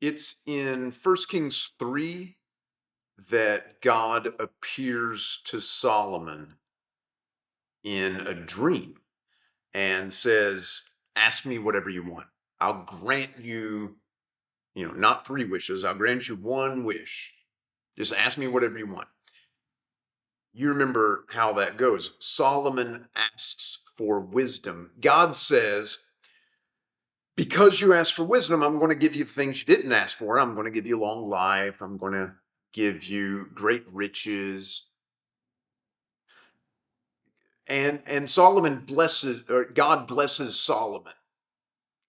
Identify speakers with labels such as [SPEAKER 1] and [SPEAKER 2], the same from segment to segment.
[SPEAKER 1] It's in 1 Kings 3 that God appears to Solomon in a dream and says, ask me whatever you want. I'll grant you, not 3 wishes. I'll grant you 1 wish. Just ask me whatever you want. You remember how that goes. Solomon asks for wisdom. God says, because you asked for wisdom, I'm going to give you the things you didn't ask for. I'm going to give you long life. I'm going to give you great riches. And Solomon blesses, or God blesses Solomon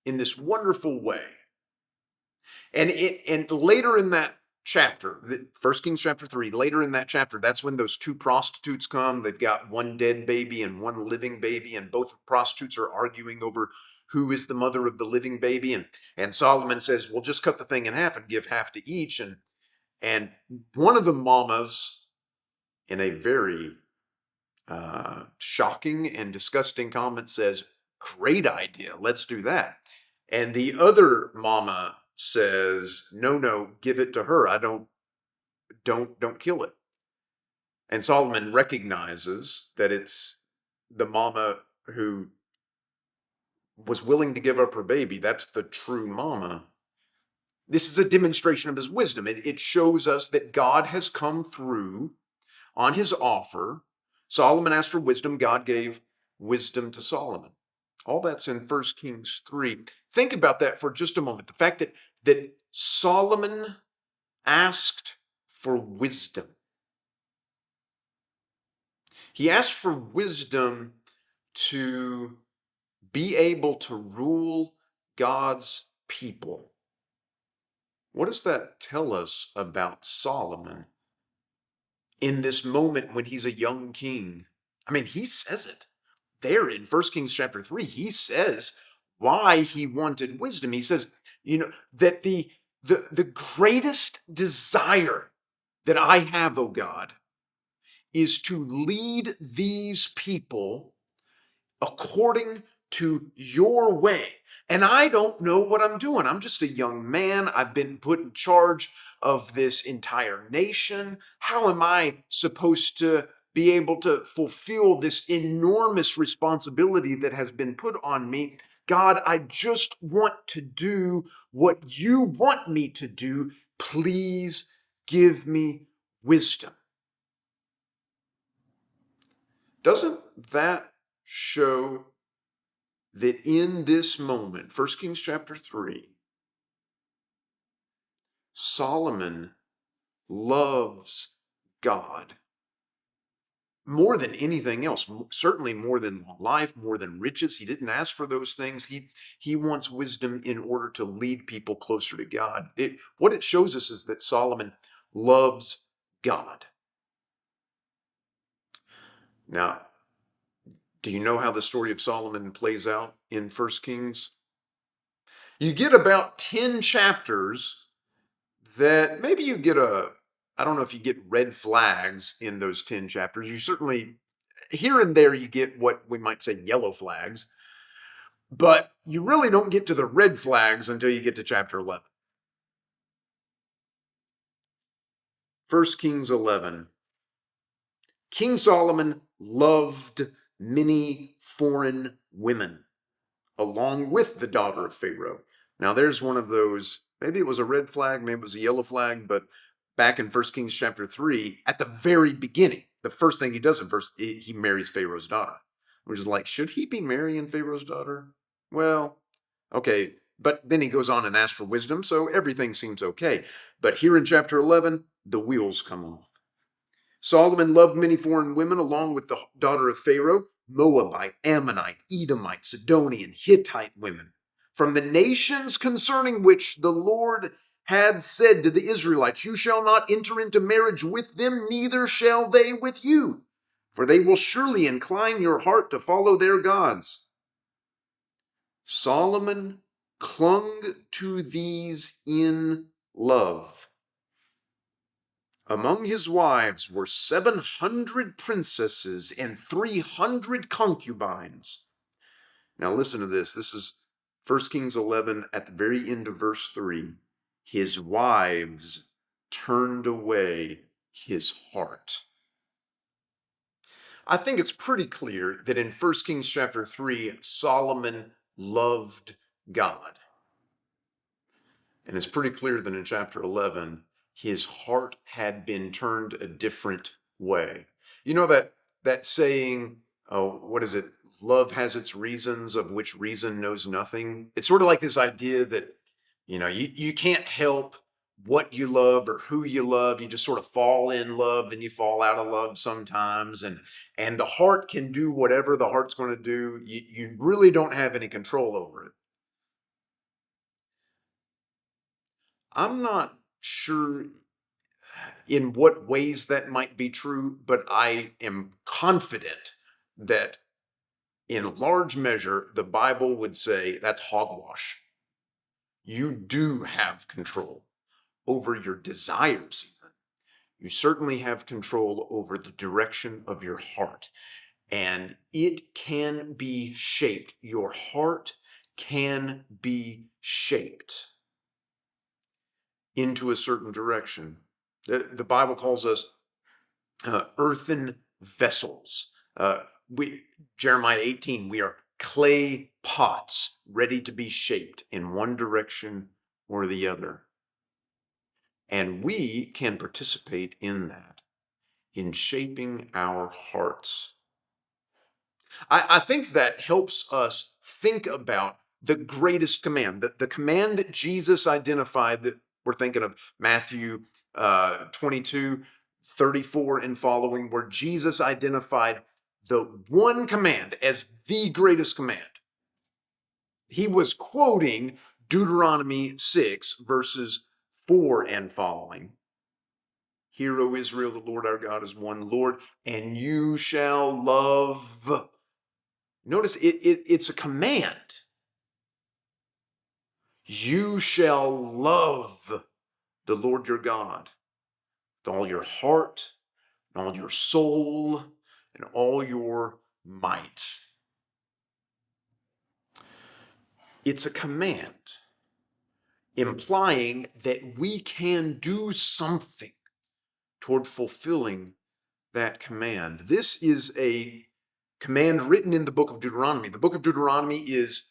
[SPEAKER 1] in this wonderful way. And later in that chapter, 1 Kings chapter 3, later in that chapter, that's when those 2 prostitutes come. They've got 1 dead baby and 1 living baby, and both prostitutes are arguing over who is the mother of the living baby. And Solomon says, well, just cut the thing in half and give half to each. And one of the mamas, in a very shocking and disgusting comment, says, great idea, let's do that. And the other mama says, no, give it to her. I don't kill it. And Solomon recognizes that it's the mama who was willing to give up her baby. That's the true mama. This is a demonstration of his wisdom. It shows us that God has come through on his offer. Solomon asked for wisdom. God gave wisdom to Solomon. All that's in 1 Kings 3. Think about that for just a moment. The fact that Solomon asked for wisdom. He asked for wisdom to be able to rule God's people. What does that tell us about Solomon in this moment when he's a young king? I mean, he says it there in 1 Kings chapter 3. He says why he wanted wisdom. He says, that the greatest desire that I have, O God, is to lead these people according to your way. And I don't know what I'm doing. I'm just a young man. I've been put in charge of this entire nation. How am I supposed to be able to fulfill this enormous responsibility that has been put on me? God, I just want to do what you want me to do. Please give me wisdom. Doesn't that show that in this moment, 1 Kings chapter 3, Solomon loves God more than anything else, certainly more than life, more than riches. He didn't ask for those things. He wants wisdom in order to lead people closer to God. What it shows us is that Solomon loves God. Now, do you know how the story of Solomon plays out in 1 Kings? You get about 10 chapters that maybe you get I don't know if you get red flags in those 10 chapters. You certainly, here and there, you get what we might say yellow flags, but you really don't get to the red flags until you get to chapter 11. 1 Kings 11. King Solomon loved many foreign women, along with the daughter of Pharaoh. Now there's one of those, maybe it was a red flag, maybe it was a yellow flag, but back in 1 Kings chapter 3, at the very beginning, the first thing he does he marries Pharaoh's daughter. Which is like, should he be marrying Pharaoh's daughter? Well, okay, but then he goes on and asks for wisdom, so everything seems okay. But here in chapter 11, the wheels come off. Solomon loved many foreign women along with the daughter of Pharaoh, Moabite, Ammonite, Edomite, Sidonian, Hittite women, from the nations concerning which the Lord had said to the Israelites, you shall not enter into marriage with them, neither shall they with you, for they will surely incline your heart to follow their gods. Solomon clung to these in love. Among his wives were 700 princesses and 300 concubines. Now listen to this. This is 1 Kings 11 at the very end of verse 3. his wives turned away his heart. I think it's pretty clear that in 1 Kings chapter 3, Solomon loved God. And it's pretty clear that in chapter 11, his heart had been turned a different way. You know that saying, oh, what is it? Love has its reasons, of which reason knows nothing. It's sort of like this idea that, you can't help what you love or who you love. You just sort of fall in love and you fall out of love sometimes. And the heart can do whatever the heart's going to do. You really don't have any control over it. I'm not sure in what ways that might be true, but I am confident that in large measure, the Bible would say that's hogwash. You do have control over your desires, even. You certainly have control over the direction of your heart, and it can be shaped. Your heart can be shaped into a certain direction. The Bible calls us earthen vessels. Jeremiah 18, we are clay pots ready to be shaped in one direction or the other. And we can participate in that, in shaping our hearts. I think that helps us think about the greatest command, the command that Jesus identified, that we're thinking of Matthew 22, 34 and following, where Jesus identified the one command as the greatest command. He was quoting Deuteronomy 6, verses 4 and following. Hear, O Israel, the Lord our God is one Lord, and you shall love. Notice it's a command. You shall love the Lord your God with all your heart, and all your soul, and all your might. It's a command, implying that we can do something toward fulfilling that command. This is a command written in the book of Deuteronomy. The book of Deuteronomy is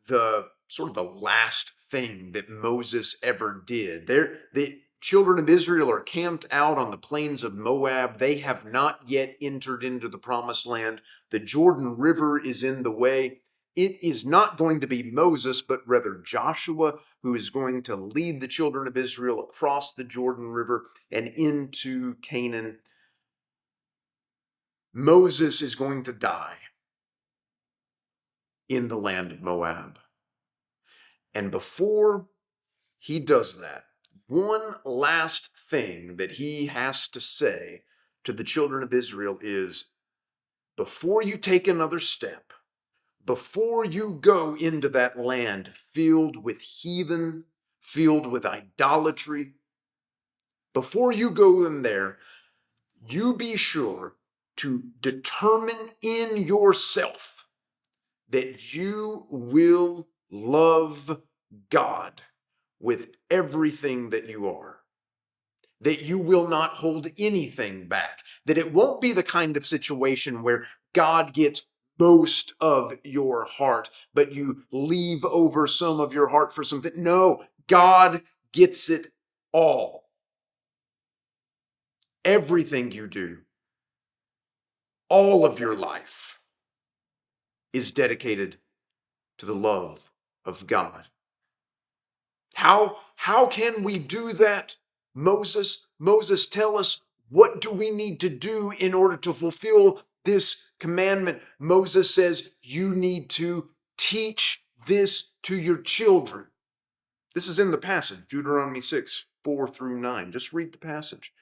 [SPEAKER 1] the sort of the last thing that Moses ever did. The children of Israel are camped out on the plains of Moab. They have not yet entered into the promised land. The Jordan River is in the way. It is not going to be Moses, but rather Joshua, who is going to lead the children of Israel across the Jordan River and into Canaan. Moses is going to die in the land of Moab. And before he does that, one last thing that he has to say to the children of Israel is, before you take another step, before you go into that land filled with heathen, filled with idolatry, before you go in there, you be sure to determine in yourself that you will love God with everything that you are, that you will not hold anything back, that it won't be the kind of situation where God gets most of your heart, but you leave over some of your heart for something. No, God gets it all. Everything you do, all of your life, is dedicated to the love of God. How can we do that? Moses, tell us, what do we need to do in order to fulfill this commandment? Moses says, you need to teach this to your children. This is in the passage, Deuteronomy 6, 4 through 9. Just read the passage.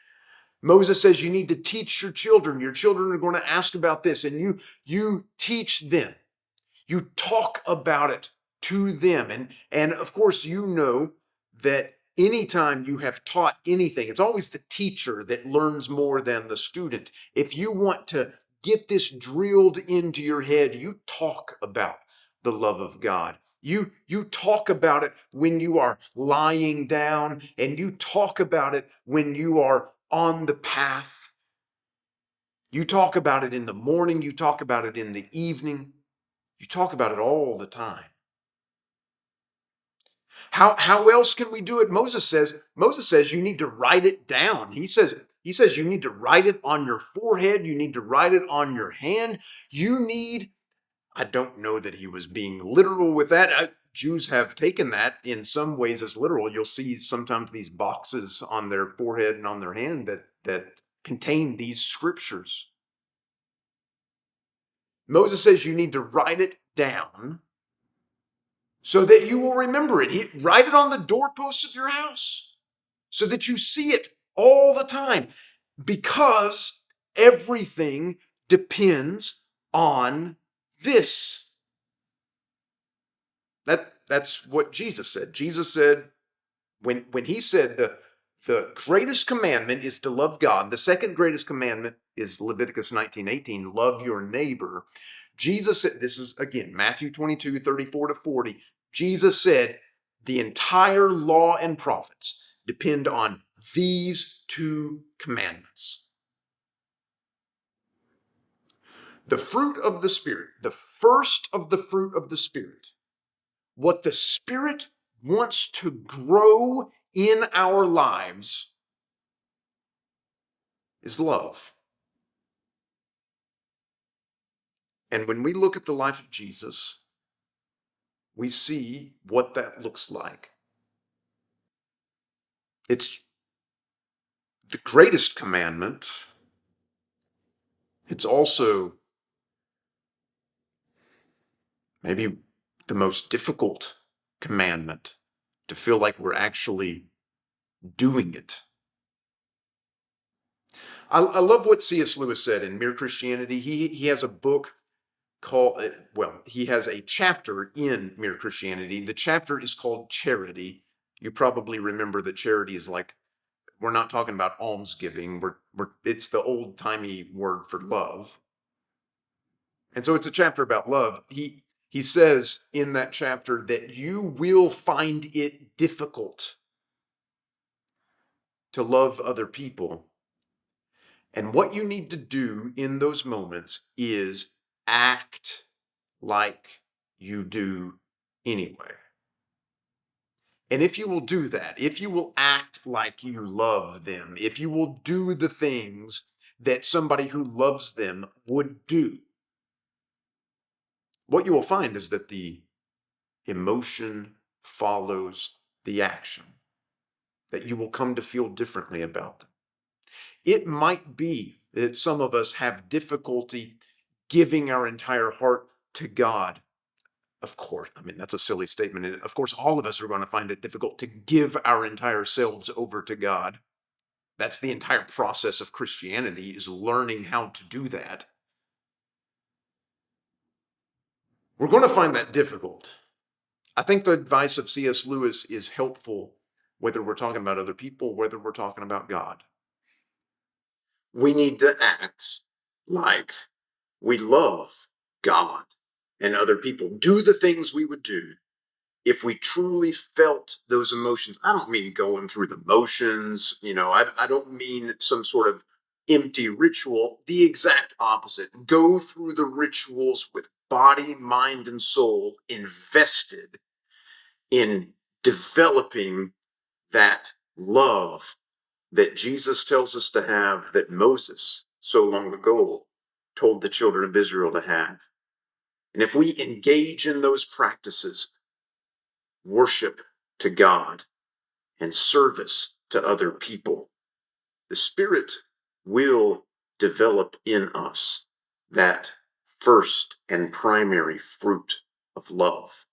[SPEAKER 1] Moses says you need to teach your children. Your children are going to ask about this, and you teach them. You talk about it to them. And of course, you know that anytime you have taught anything, it's always the teacher that learns more than the student. If you want to get this drilled into your head, you talk about the love of God. You talk about it when you are lying down, and you talk about it when you are on the path. You talk about it in the morning, you talk about it in the evening. You talk about it all the time. How else can we do it? Moses says you need to write it down. He says you need to write it on your forehead, you need to write it on your hand. I don't know that he was being literal with that. Jews have taken that in some ways as literal. You'll see sometimes these boxes on their forehead and on their hand that contain these scriptures. Moses says you need to write it down so that you will remember it. Write it on the doorposts of your house so that you see it all the time, because everything depends on this. That's what Jesus said. Jesus said, when he said the greatest commandment is to love God, the second greatest commandment is Leviticus 19:18, love your neighbor. Jesus said, this is again Matthew 22:34-40. Jesus said, the entire law and prophets depend on these two commandments. The fruit of the Spirit, the first of the fruit of the Spirit, what the Spirit wants to grow in our lives is love. And when we look at the life of Jesus, we see what that looks like. It's the greatest commandment. It's also maybe the most difficult commandment to feel like we're actually doing it. I love what C.S. Lewis said in Mere Christianity. He has a book called, he has a chapter in Mere Christianity. The chapter is called Charity. You probably remember that charity is like, we're not talking about almsgiving. It's the old-timey word for love. And so it's a chapter about love. He says in that chapter that you will find it difficult to love other people. And what you need to do in those moments is act like you do anyway. And if you will do that, if you will act like you love them, if you will do the things that somebody who loves them would do, what you will find is that the emotion follows the action, that you will come to feel differently about them. It might be that some of us have difficulty giving our entire heart to God. Of course, I mean, that's a silly statement. Of course, all of us are going to find it difficult to give our entire selves over to God. That's the entire process of Christianity, is learning how to do that. We're going to find that difficult. I think the advice of C.S. Lewis is helpful, whether we're talking about other people, whether we're talking about God. We need to act like we love God and other people. Do the things we would do if we truly felt those emotions. I don't mean going through the motions, I don't mean some sort of empty ritual. The exact opposite. Go through the rituals with body, mind, and soul invested in developing that love that Jesus tells us to have, that Moses so long ago told the children of Israel to have. And if we engage in those practices, worship to God and service to other people, the Spirit will develop in us that first and primary fruit of love.